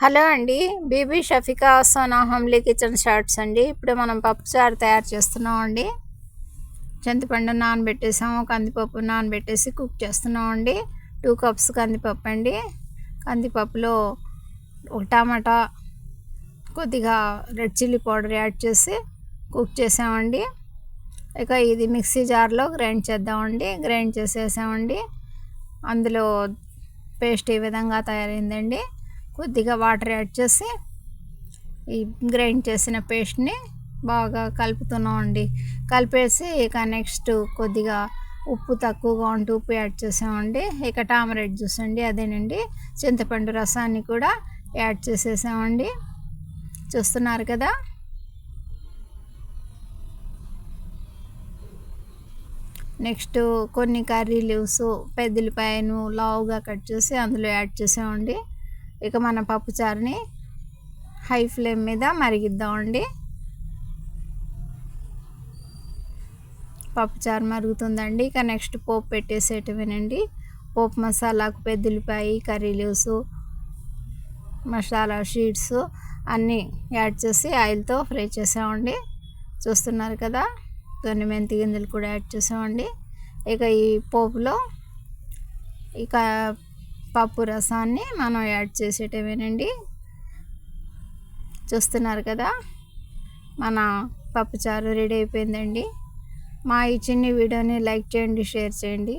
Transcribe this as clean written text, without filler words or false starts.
Hello అండి. Bibi Shafika Sona homely kitchen shorts అండి. ఇప్పుడు మనం పప్పుచారు తయారు చేస్తున్నాం అండి. చింతపండు నానబెట్టేసాము, కందిపప్పు నానబెట్టేసి కుక్ చేస్తున్నాం అండి. 2 కప్స్ కందిపప్పు అండి. కందిపప్పులో ఒక టమాటా, కొద్దిగా రెడ్ చిల్లీ పౌడర్ యాడ్ చేసి కుక్ చేసామండి. ఇక ఇది మిక్సీ జార్లో గ్రైండ్ చేద్దామండి. గ్రైండ్ చేసేసామండి. అందులో పేస్ట్ ఈ విధంగా తయారైందండి. కొద్దిగా వాటర్ యాడ్ చేసి ఈ గ్రైండ్ చేసిన పేస్ట్ని బాగా కలుపుతున్నామండి. కలిపేసి ఇక నెక్స్ట్ కొద్దిగా ఉప్పు తక్కువగా ఉంటే ఉప్పు యాడ్ చేసామండి. ఇక టామరెడ్ జ్యూస్ అండి, అదేనండి చింతపండు రసాన్ని కూడా యాడ్ చేసేసామండి. చూస్తున్నారు కదా. నెక్స్ట్ కొన్ని కర్రీ లీవ్స్, పెద్దలపాయను లావుగా కట్ చేసి అందులో యాడ్ చేసామండి. ఇక మన పప్పుచారుని హై ఫ్లేమ్ మీద మరిగిద్దామండి. పప్పుచారు మరుగుతుందండి. ఇక నెక్స్ట్ పోపు పెట్టేసేటివేనండి. పోపు మసాలాకు పెద్దలపాయ, కర్రీ లీవ్స్, మసాలా షీట్స్ అన్నీ యాడ్ చేసి ఆయిల్తో ఫ్రై చేసామండి. చూస్తున్నారు కదా. కొన్ని మెంతి గింజలు కూడా యాడ్ చేసామండి. ఇక ఈ పోపులో ఇక పప్పు రసాన్ని మనం యాడ్ చేసేటవేనండి. చూస్తున్నారు కదా. మన పప్పుచారు రెడీ అయిపోయిందండి. మా ఈ చిన్ని వీడియోని లైక్ చేయండి, షేర్ చేయండి.